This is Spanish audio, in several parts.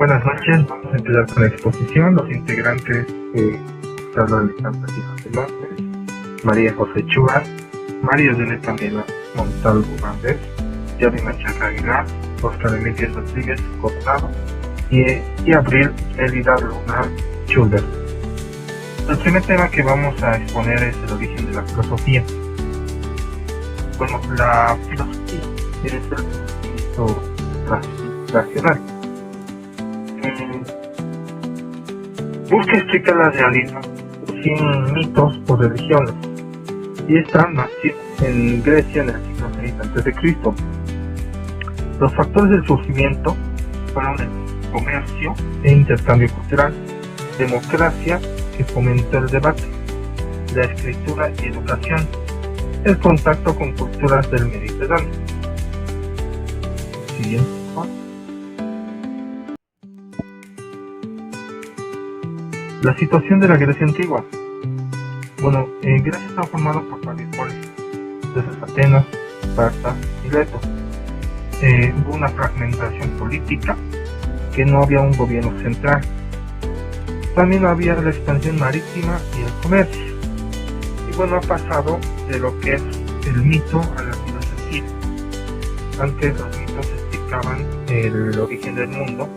Buenas noches, vamos a empezar con la exposición. Los integrantes Carlos Alexandra Hijos de López, María José Chua, María de Camila Montalvo Valdés, Yari Machaca Aguilar, Oscar Emilio Rodríguez Cortado y Abril Elida Luna Schubert. El primer tema que vamos a exponer es el origen de la filosofía. Bueno, la filosofía es el conocimiento racional. Busca explicar la realidad sin mitos o religiones, y esta nació en Grecia en el siglo VI a.C. Los factores del surgimiento fueron el comercio e intercambio cultural, democracia que fomentó el debate, la escritura y educación, el contacto con culturas del Mediterráneo. Siguiente. La situación de la Grecia antigua. Bueno, Grecia está formada por varios polis, desde Atenas, Esparta y Mileto. Hubo una fragmentación política, que no había un gobierno central. También había la expansión marítima y el comercio. Y bueno, ha pasado de lo que es el mito a la filosofía. Antes los mitos explicaban el origen del mundo,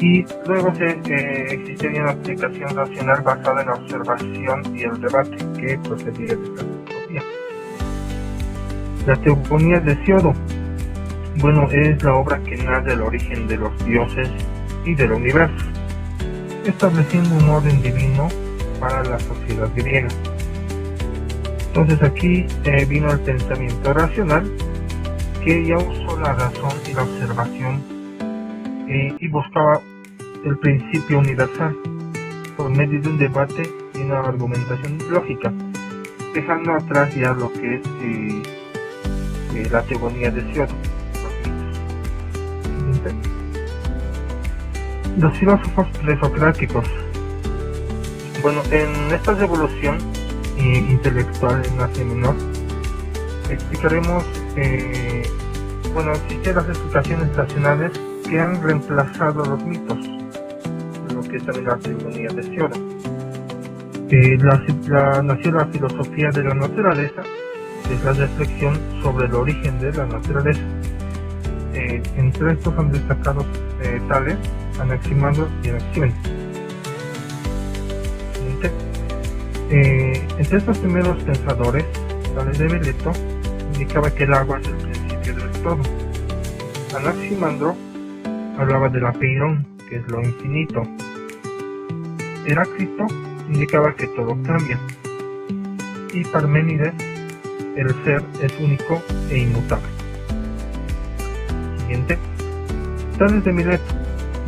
y luego existía una explicación racional basada en la observación y el debate que procedía de la filosofía. La Teogonía de Hesíodo, bueno, es la obra que narra el origen de los dioses y del universo, estableciendo un orden divino para la sociedad griega. Entonces aquí vino el pensamiento racional, que ya usó la razón y la observación y buscaba el principio universal por medio de un debate y una argumentación lógica, dejando atrás ya lo que es la teogonía de Hesíodo, los mitos. Los filósofos presocráticos. Bueno, en esta revolución intelectual en Asia Menor explicaremos bueno, existen las explicaciones racionales que han reemplazado los mitos, lo que es también la teogonía de Hesíodo. Nació la filosofía de la naturaleza, que es la reflexión sobre el origen de la naturaleza. Entre estos han destacado Tales, Anaximandro y Anaxímenes. Entre estos primeros pensadores, Tales de Mileto indicaba que el agua es el principio del todo. Anaximandro hablaba del apeirón, que es lo infinito. Heráclito indicaba que todo cambia. Y Parménides, el ser es único e inmutable. Siguiente. Tales de Mileto,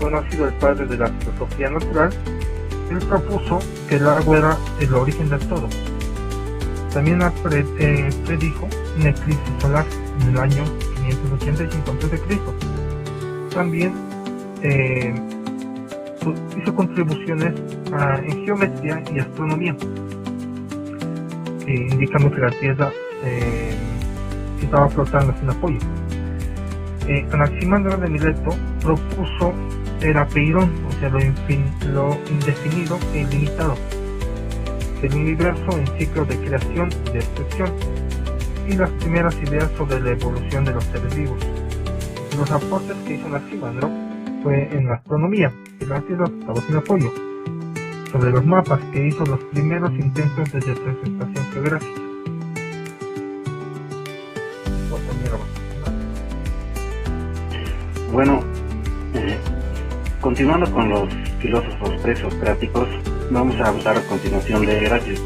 bueno, ha sido el padre de la filosofía natural. Él propuso que el agua era el origen del todo. También predijo un eclipse solar en el año 585 a.C. También hizo contribuciones en geometría y astronomía, indicando que la Tierra estaba flotando sin apoyo. Anaximandro de Mileto propuso el apeirón, o sea, lo indefinido e ilimitado, el universo en ciclo de creación y destrucción, y las primeras ideas sobre la evolución de los seres vivos. Los aportes que hizo Anaximandro fue en la astronomía, que la Tierra estaba sin apoyo, sobre los mapas, que hizo los primeros intentos de representación geográfica. Bueno, continuando con los filósofos presocráticos, vamos a hablar a continuación de Heráclito,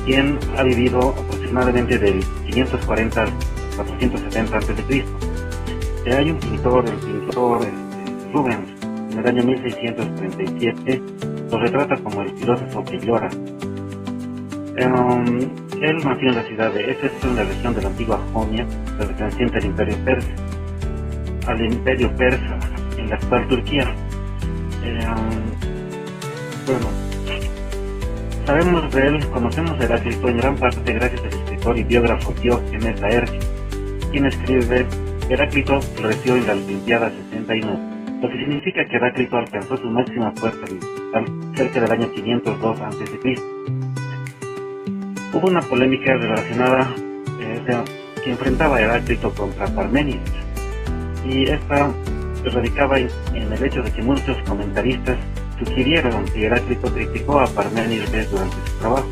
quien ha vivido aproximadamente del 540 al 470 a.C. Hay un pintor, el pintor Rubens, en el año 1637, lo retrata como el filósofo que llora. Él nació en la ciudad de Éfeso, en la región de la antigua Jonia, perteneciente al Imperio Persa, en la actual Turquía. Bueno, sabemos de él, conocemos a Heráclito en gran parte gracias al escritor y biógrafo Diógenes Laercio, quien escribe: Heráclito floreció en la Olimpiada 61, lo que significa que Heráclito alcanzó su máxima fuerza cerca del año 502 a.C. Hubo una polémica relacionada que enfrentaba a Heráclito contra Parménides, y esta radicaba en el hecho de que muchos comentaristas sugirieron que Heráclito criticó a Parménides durante su trabajo,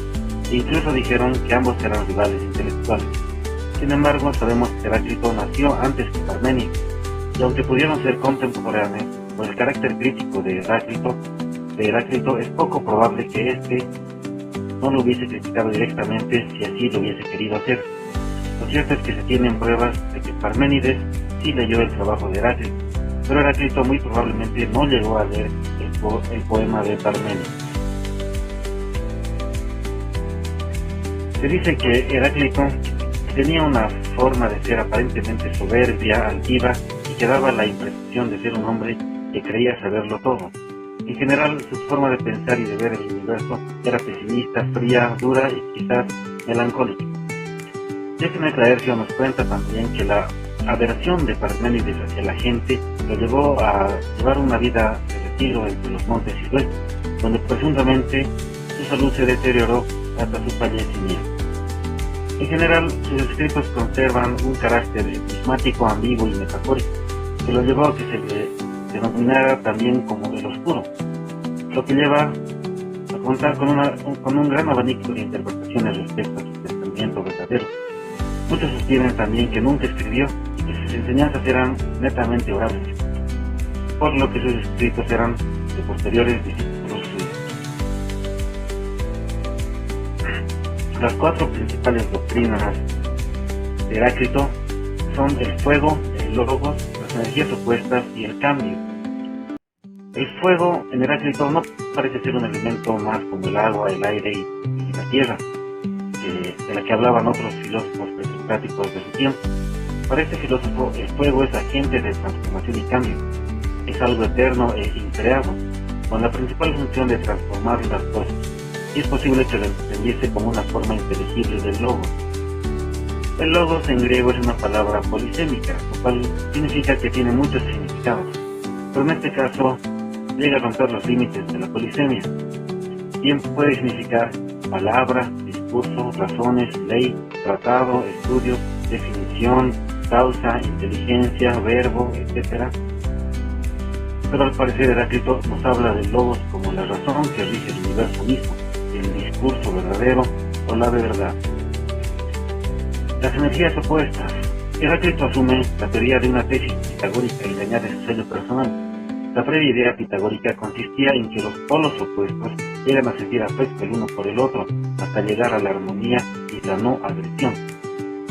e incluso dijeron que ambos eran rivales intelectuales. Sin embargo, sabemos que Heráclito nació antes que Parménides, y aunque pudieron ser contemporáneos, por el carácter crítico de Heráclito es poco probable que éste no lo hubiese criticado directamente si así lo hubiese querido hacer. Lo cierto es que se tienen pruebas de que Parménides sí leyó el trabajo de Heráclito, pero Heráclito muy probablemente no llegó a leer el poema de Parménides. Se dice que Heráclito tenía una forma de ser aparentemente soberbia, altiva, y que daba la impresión de ser un hombre que creía saberlo todo. En general, su forma de pensar y de ver el universo era pesimista, fría, dura y quizás melancólica. Déjeme Laercio nos cuenta también que la aversión de Parménides hacia la gente lo llevó a llevar una vida de retiro entre los montes Silueta, donde presuntamente su salud se deterioró hasta su fallecimiento. En general, sus escritos conservan un carácter enigmático, ambiguo y metafórico, que lo llevó a que se le denominara también como el oscuro, lo que lleva a contar con un gran abanico de interpretaciones respecto a su pensamiento verdadero. Muchos sostienen también que nunca escribió y que sus enseñanzas eran netamente orales, por lo que sus escritos eran de posteriores discípulos suyos. Las cuatro principales doctrinas de Heráclito son el fuego, el logos, las energías opuestas y el cambio. El fuego en Heráclito no parece ser un elemento más como el agua, el aire y la tierra, de la que hablaban otros filósofos presocráticos de su tiempo. Para este filósofo, el fuego es agente de transformación y cambio, es algo eterno e increado, con la principal función de transformar las cosas, y es posible que lo entendiese como una forma inteligible del logos. El logos en griego es una palabra polisémica, lo cual significa que tiene muchos significados, pero en este caso llega a romper los límites de la polisemia. Bien puede significar palabra, discurso, razones, ley, tratado, estudio, definición, causa, inteligencia, verbo, etc. Pero al parecer Heráclito nos habla del logos como la razón que rige el universo mismo, el discurso verdadero o la verdad. Las energías opuestas. Heráclito asume la teoría de una tesis pitagórica y le añade su sello personal. La previa idea pitagórica consistía en que los polos opuestos llegan a sentir afecto el uno por el otro hasta llegar a la armonía y la no agresión.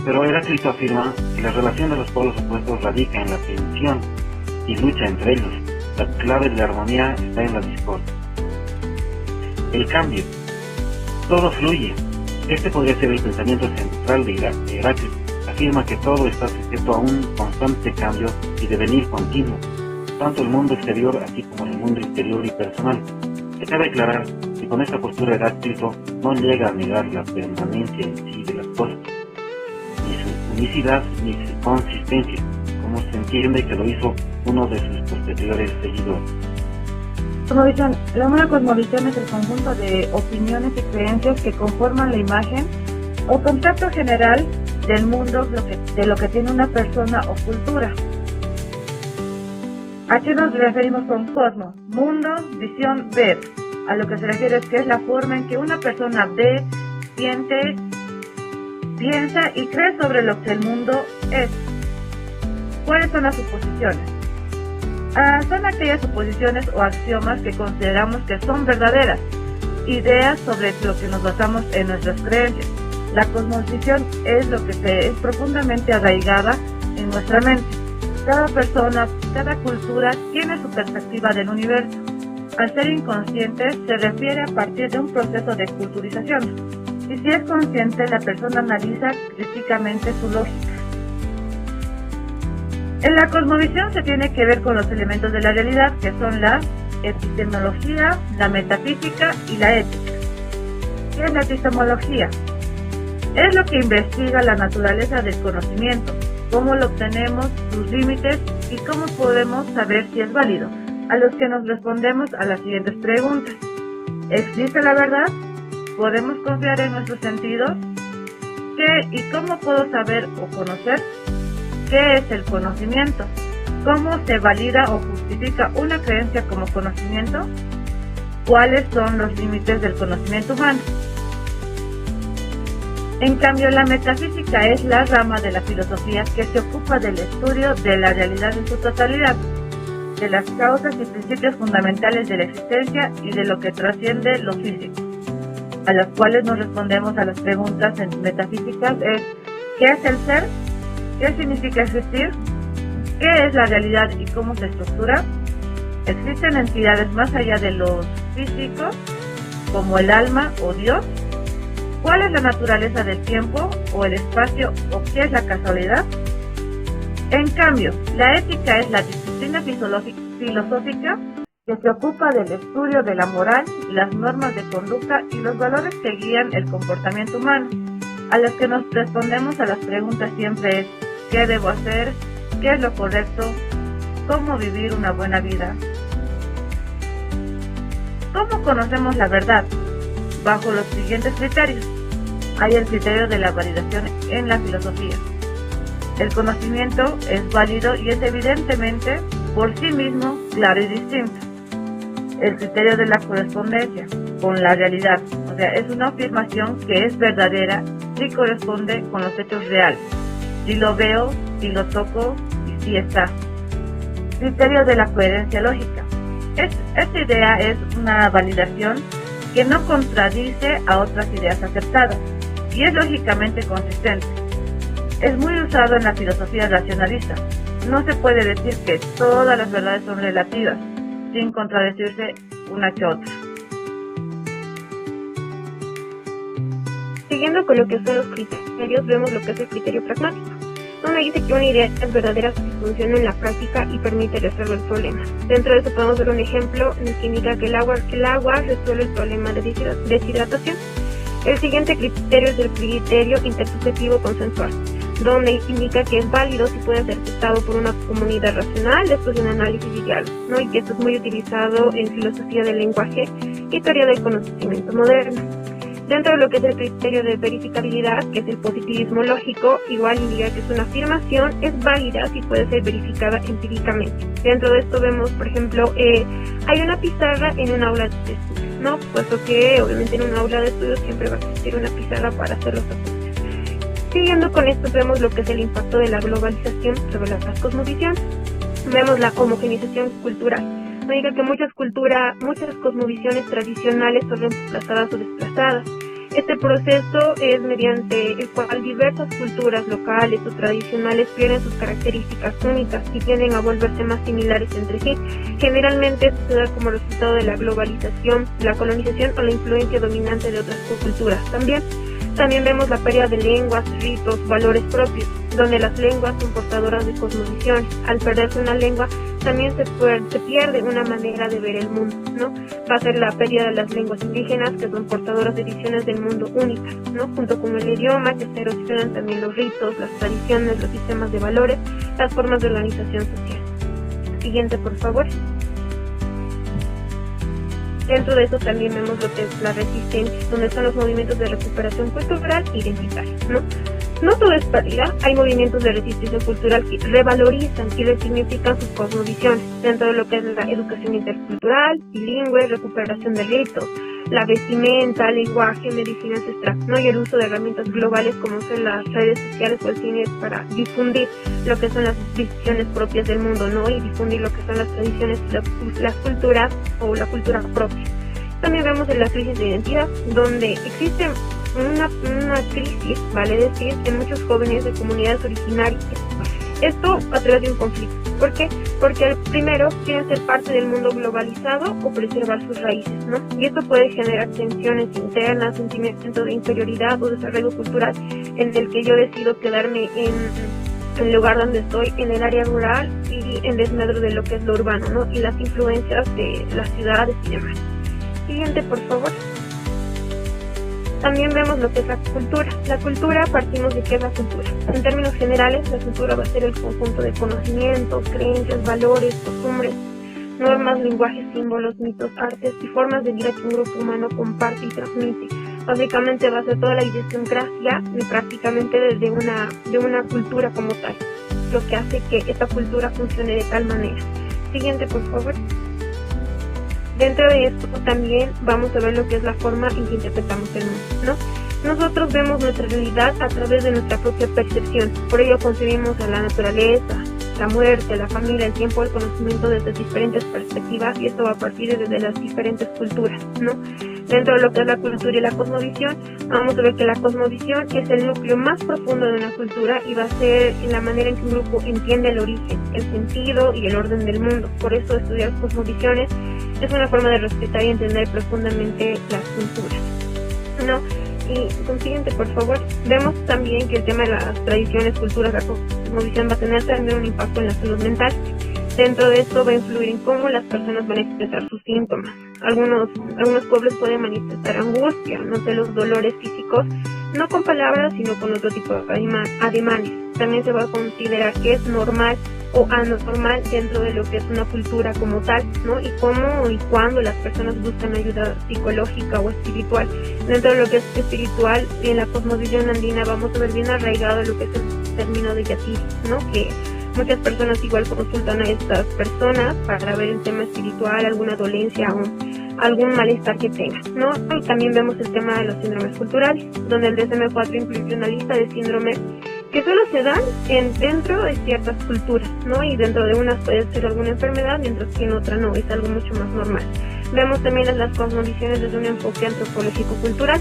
Pero Heráclito afirma que la relación de los polos opuestos radica en la tensión y lucha entre ellos. La clave de la armonía está en la discordia. El cambio. Todo fluye. Este podría ser el pensamiento central de Heráclito. Afirma que todo está sujeto a un constante cambio y devenir continuo, tanto el mundo exterior así como el mundo interior y personal. Se cabe aclarar que con esta postura Heráclito no llega a negar la permanencia en sí de las cosas, ni su unicidad ni su consistencia, como se entiende que lo hizo uno de sus posteriores seguidores. Cosmovisión. La humana cosmovisión es el conjunto de opiniones y creencias que conforman la imagen o concepto general del mundo de lo que tiene una persona o cultura. ¿A qué nos referimos con cosmos? Mundo, visión, ver. A lo que se refiere es que es la forma en que una persona ve, siente, piensa y cree sobre lo que el mundo es. ¿Cuáles son las suposiciones? Son aquellas suposiciones o axiomas que consideramos que son verdaderas, ideas sobre lo que nos basamos en nuestras creencias. La cosmovisión es lo que es profundamente arraigada en nuestra mente. Cada persona, cada cultura tiene su perspectiva del universo. Al ser inconsciente, se refiere a partir de un proceso de culturización. Y si es consciente, la persona analiza críticamente su lógica. En la cosmovisión se tiene que ver con los elementos de la realidad, que son la epistemología, la metafísica y la ética. ¿Qué es la epistemología? Es lo que investiga la naturaleza del conocimiento, cómo lo obtenemos, sus límites, y cómo podemos saber si es válido, a los que nos respondemos a las siguientes preguntas. ¿Existe la verdad? ¿Podemos confiar en nuestros sentidos? ¿Qué y cómo puedo saber o conocer? ¿Qué es el conocimiento? ¿Cómo se valida o justifica una creencia como conocimiento? ¿Cuáles son los límites del conocimiento humano? En cambio, la metafísica es la rama de la filosofía que se ocupa del estudio de la realidad en su totalidad, de las causas y principios fundamentales de la existencia y de lo que trasciende lo físico, a las cuales nos respondemos a las preguntas metafísicas es: ¿qué es el ser? ¿Qué significa existir? ¿Qué es la realidad y cómo se estructura? ¿Existen entidades más allá de los físicos, como el alma o Dios? ¿Cuál es la naturaleza del tiempo o el espacio o qué es la casualidad? En cambio, la ética es la disciplina filosófica que se ocupa del estudio de la moral, las normas de conducta y los valores que guían el comportamiento humano, a las que nos respondemos a las preguntas siempre es: ¿qué debo hacer? ¿Qué es lo correcto? ¿Cómo vivir una buena vida? ¿Cómo conocemos la verdad? Bajo los siguientes criterios. Hay el criterio de la validación en la filosofía. El conocimiento es válido y es evidentemente por sí mismo claro y distinto. El criterio de la correspondencia con la realidad, o sea, es una afirmación que es verdadera si corresponde con los hechos reales. Si lo veo, si lo toco y si está. Criterio de la coherencia lógica. Esta idea es una validación que no contradice a otras ideas aceptadas y es lógicamente consistente. Es muy usado en la filosofía racionalista. No se puede decir que todas las verdades son relativas, sin contradecirse una que otra. Siguiendo con lo que son los criterios, vemos lo que es el criterio pragmático, donde dice que una idea es verdadera si funciona en la práctica y permite resolver el problema. Dentro de eso podemos ver un ejemplo en el que indica que el agua resuelve el problema de deshidratación. El siguiente criterio es el criterio intersubjetivo consensual, donde indica que es válido si puede ser aceptado por una comunidad racional después de un análisis y diálogo, ¿no? Y que esto es muy utilizado en filosofía del lenguaje y teoría del conocimiento moderno. Dentro de lo que es el criterio de verificabilidad, que es el positivismo lógico, igual indica que es una afirmación, es válida si puede ser verificada empíricamente. Dentro de esto vemos, por ejemplo, hay una pizarra en un aula de estudio, ¿no? Puesto que obviamente en un aula de estudio siempre va a existir una pizarra para hacer los apuntes. Siguiendo con esto vemos lo que es el impacto de la globalización sobre las cosmovisiones. Vemos la homogeneización cultural. Indica que muchas cosmovisiones tradicionales son reemplazadas o desplazadas. Este proceso es mediante el cual diversas culturas locales o tradicionales pierden sus características únicas y tienden a volverse más similares entre sí. Generalmente esto se da como resultado de la globalización, la colonización o la influencia dominante de otras culturas. También vemos la pérdida de lenguas, ritos, valores propios, donde las lenguas son portadoras de cosmovisiones. Al perderse una lengua, también se pierde una manera de ver el mundo, ¿no? Va a ser la pérdida de las lenguas indígenas, que son portadoras de visiones del mundo únicas, ¿no? Junto con el idioma, que se erosionan también los ritos, las tradiciones, los sistemas de valores, las formas de organización social. Siguiente, por favor. Dentro de eso también vemos lo que es la resistencia, donde están los movimientos de recuperación cultural e identitaria, ¿no? No todo es pérdida, hay movimientos de resistencia cultural que revalorizan y resignifican sus cosmovisiones, dentro de lo que es la educación intercultural, bilingüe, recuperación de ritos, la vestimenta, lenguaje, medicina ancestral, ¿no? Y el uso de herramientas globales como son las redes sociales o el cine para difundir lo que son las visiones propias del mundo, ¿no? Y difundir lo que son las tradiciones y las culturas o la cultura propia. También vemos en la crisis de identidad, donde existe una crisis, vale decir, en muchos jóvenes de comunidades originarias. Esto a través de un conflicto. ¿Por qué? Porque primero quieren ser parte del mundo globalizado o preservar sus raíces, ¿no? Y esto puede generar tensiones internas, sentimiento de inferioridad o desarrollo cultural en el que yo decido quedarme en el lugar donde estoy, en el área rural y en desmedro de lo que es lo urbano, ¿no? Y las influencias de las ciudades y demás. Siguiente, por favor. También vemos lo que es la cultura. La cultura, partimos de qué es la cultura. En términos generales, la cultura va a ser el conjunto de conocimientos, creencias, valores, costumbres, normas, lenguajes, símbolos, mitos, artes y formas de vida que un grupo humano comparte y transmite. Básicamente va a ser toda la idiosincrasia prácticamente de una cultura como tal, lo que hace que esta cultura funcione de tal manera. Siguiente, por favor. Dentro de esto también vamos a ver lo que es la forma en que interpretamos el mundo, ¿no? Nosotros vemos nuestra realidad a través de nuestra propia percepción, por ello concebimos a la naturaleza, la muerte, la familia, el tiempo, el conocimiento desde diferentes perspectivas, y esto va a partir desde las diferentes culturas, ¿no? Dentro de lo que es la cultura y la cosmovisión, vamos a ver que la cosmovisión es el núcleo más profundo de una cultura y va a ser la manera en que un grupo entiende el origen, el sentido y el orden del mundo. Por eso estudiar cosmovisiones es una forma de respetar y entender profundamente las culturas, ¿no? Y consiguiente, por favor, vemos también que el tema de las tradiciones, culturas, la cosmovisión va a tener también un impacto en la salud mental. Dentro de esto va a influir en cómo las personas van a expresar sus síntomas. Algunos pueblos pueden manifestar angustia, no sé, los dolores físicos, no con palabras, sino con otro tipo de ademanes. También se va a considerar que es normal o anormal dentro de lo que es una cultura como tal, ¿no? Y cómo y cuándo las personas buscan ayuda psicológica o espiritual. Dentro de lo que es espiritual, en la cosmovisión andina vamos a ver bien arraigado lo que es el término de yatiri, ¿no? Que muchas personas igual consultan a estas personas para ver el tema espiritual, alguna dolencia o algún malestar que tenga, ¿no? Y también vemos el tema de los síndromes culturales, donde el DSM-4 incluye una lista de síndromes que solo se dan dentro de ciertas culturas, ¿no? Y dentro de unas puede ser alguna enfermedad, mientras que en otra no, es algo mucho más normal. Vemos también las cosmovisiones desde un enfoque antropológico-cultural.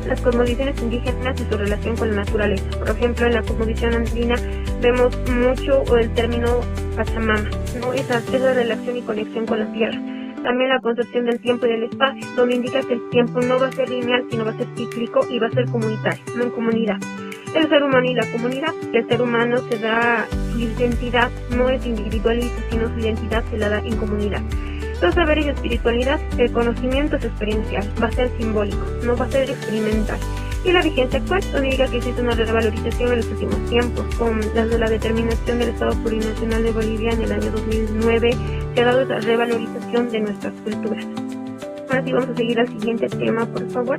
Las cosmovisiones indígenas y su relación con la naturaleza. Por ejemplo, en la cosmovisión andina vemos mucho el término Pachamama, ¿no? Esa relación y conexión con la tierra. También la concepción del tiempo y del espacio, donde indica que el tiempo no va a ser lineal, sino va a ser cíclico y va a ser comunitario, no en comunidad. El ser humano y la comunidad. El ser humano se da, su identidad no es individualista, sino su identidad se la da en comunidad. Los saberes y espiritualidad, el conocimiento es experiencial, va a ser simbólico, no va a ser experimental. Y la vigencia actual, donde diga que existe una revalorización en los últimos tiempos, con la determinación del Estado Plurinacional de Bolivia en el año 2009, se ha dado esa revalorización de nuestras culturas. Ahora sí vamos a seguir al siguiente tema, por favor.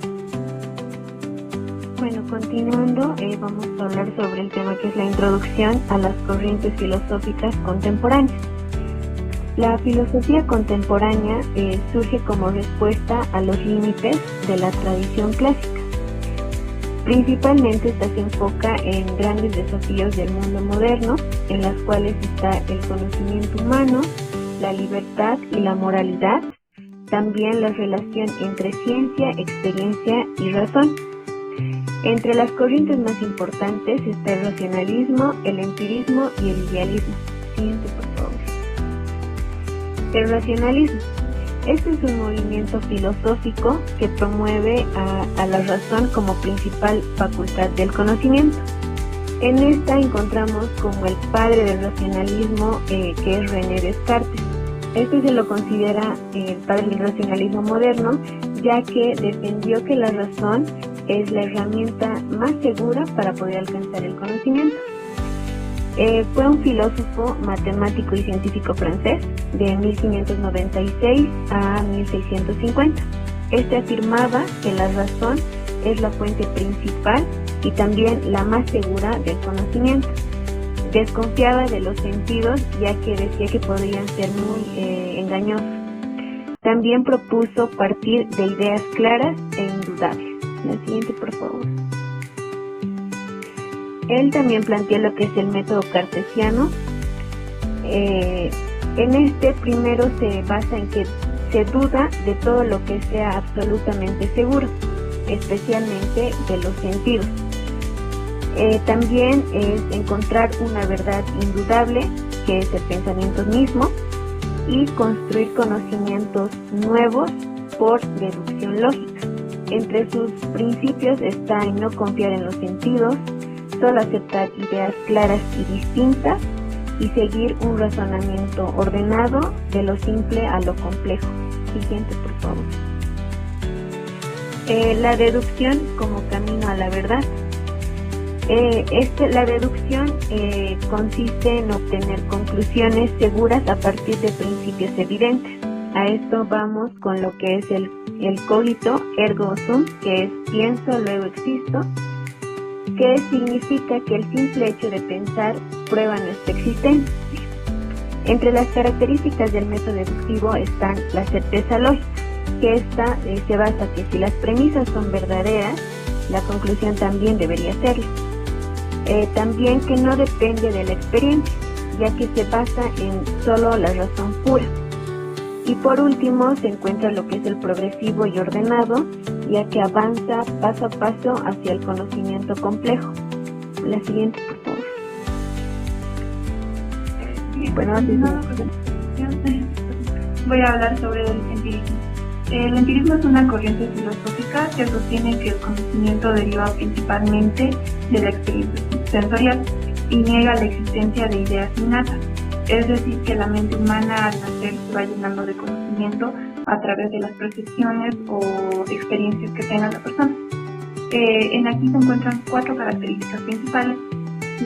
Bueno, continuando, vamos a hablar sobre el tema que es la introducción a las corrientes filosóficas contemporáneas. La filosofía contemporánea surge como respuesta a los límites de la tradición clásica. Principalmente esta se enfoca en grandes desafíos del mundo moderno, en las cuales está el conocimiento humano, la libertad y la moralidad, también la relación entre ciencia, experiencia y razón. Entre las corrientes más importantes está el racionalismo, el empirismo y el idealismo. Siguiente, por favor. El racionalismo. Este es un movimiento filosófico que promueve a la razón como principal facultad del conocimiento. En esta encontramos como el padre del racionalismo, que es René Descartes. Este se lo considera el padre del racionalismo moderno, ya que defendió que la razón es la herramienta más segura para poder alcanzar el conocimiento. Fue un filósofo, matemático y científico francés de 1596 a 1650. Este afirmaba que la razón es la fuente principal y también la más segura del conocimiento. Desconfiaba de los sentidos, ya que decía que podrían ser muy engañosos. También propuso partir de ideas claras e indudables. La siguiente, por favor. Él también planteó lo que es el método cartesiano. En este primero se basa en que se duda de todo lo que sea absolutamente seguro, especialmente de los sentidos. También es encontrar una verdad indudable, que es el pensamiento mismo, y construir conocimientos nuevos por deducción lógica. Entre sus principios está en no confiar en los sentidos, solo aceptar ideas claras y distintas y seguir un razonamiento ordenado de lo simple a lo complejo. Siguiente, por favor. La deducción como camino a la verdad. La deducción consiste en obtener conclusiones seguras a partir de principios evidentes. A esto vamos con lo que es el cogito ergo sum, que es pienso, luego existo, que significa que el simple hecho de pensar prueba nuestra existencia. Entre las características del método deductivo están la certeza lógica, que esta se basa que si las premisas son verdaderas, la conclusión también debería serlo. También que no depende de la experiencia, ya que se basa en solo la razón pura. Y por último se encuentra lo que es el progresivo y ordenado, ya que avanza paso a paso hacia el conocimiento complejo. La siguiente, por favor. Voy a hablar sobre el empirismo. El empirismo es una corriente filosófica que sostiene que el conocimiento deriva principalmente de la experiencia sensorial y niega la existencia de ideas innatas. Es decir, que la mente humana al nacer se va llenando de conocimiento a través de las percepciones o experiencias que tenga la persona. En aquí se encuentran 4 características principales.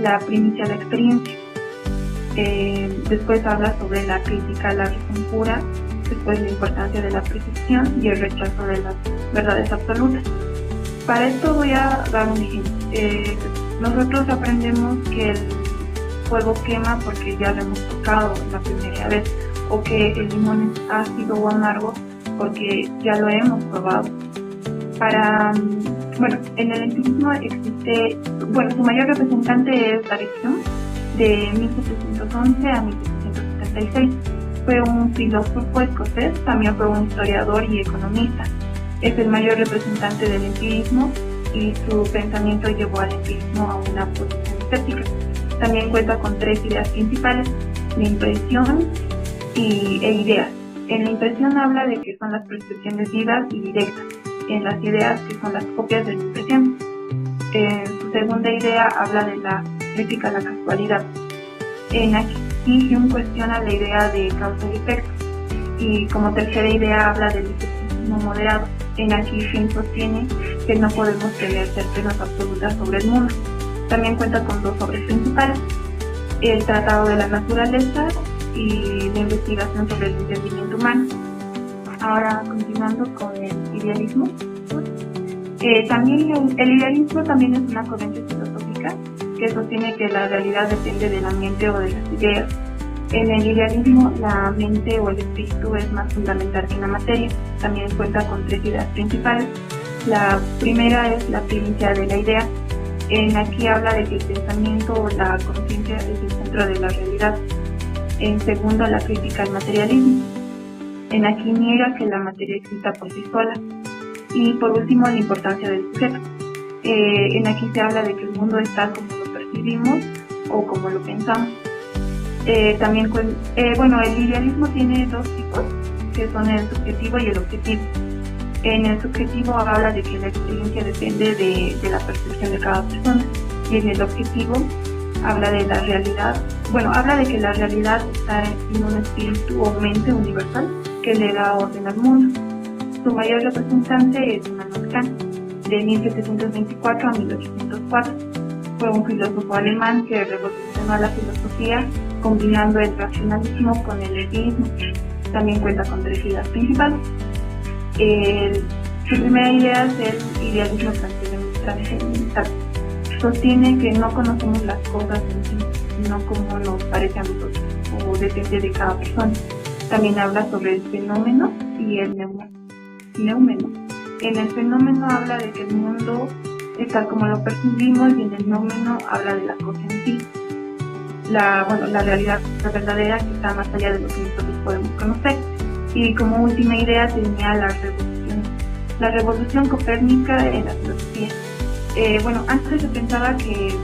La primicia de la experiencia. Después habla sobre la crítica a la razón pura, después la importancia de la percepción y el rechazo de las verdades absolutas. Para esto voy a dar un ejemplo. Nosotros aprendemos que el fuego quema porque ya lo hemos tocado la primera vez, o que el limón es ácido o amargo porque ya lo hemos probado. En el empirismo existe, su mayor representante es David Hume, de 1711 a 1776. Fue un filósofo escocés, también fue un historiador y economista. Es el mayor representante del empirismo y su pensamiento llevó al empirismo a una posición escéptica. También cuenta con 3 ideas principales: la impresión e ideas. En la impresión habla de que son las percepciones vivas y directas, en las ideas que son las copias de la impresión. En su segunda idea habla de la crítica a la casualidad. En aquí Hume cuestiona la idea de causa y efecto, y como tercera idea habla del escepticismo moderado. En aquí Hume sostiene que no podemos tener certezas absolutas sobre el mundo. También cuenta con 2 obras principales: el Tratado de la Naturaleza y la investigación sobre el entendimiento humano. Ahora, continuando con el idealismo. El idealismo también es una corriente filosófica que sostiene que la realidad depende de la mente o de las ideas. En el idealismo, la mente o el espíritu es más fundamental que la materia. También cuenta con 3 ideas principales. La primera es la primicia de la idea. Aquí habla de que el pensamiento o la conciencia es el centro de la realidad. En segundo, la crítica al materialismo. Aquí niega que la materia exista por sí sola. Y por último, la importancia del sujeto. Aquí se habla de que el mundo está como lo percibimos o como lo pensamos. El idealismo tiene 2 tipos, que son el subjetivo y el objetivo. En el subjetivo habla de que la experiencia depende de la percepción de cada persona, y en el objetivo habla de la realidad. Habla de que la realidad está en un espíritu o mente universal que le da orden al mundo. Su mayor representante es Immanuel Kant, de 1724 a 1804. Fue un filósofo alemán que revolucionó la filosofía combinando el racionalismo con el empirismo. También cuenta con 3 ideas principales. Su primera idea es el idealismo trascendental. Sostiene que no conocemos las cosas en sí, sino como nos parece a nosotros, o depende de cada persona. También habla sobre el fenómeno y el neumeno. En el fenómeno habla de que el mundo es tal como lo percibimos, y en el neumeno habla de la cosa en sí. La realidad verdadera que está más allá de lo que nosotros podemos conocer. Y como última idea tenía la revolución copérnica en la filosofía. Antes se pensaba que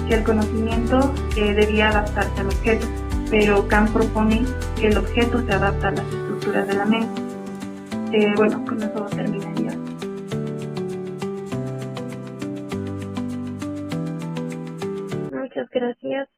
el conocimiento debía adaptarse al objeto, pero Kant propone que el objeto se adapta a las estructuras de la mente. Con eso terminaría. Muchas gracias.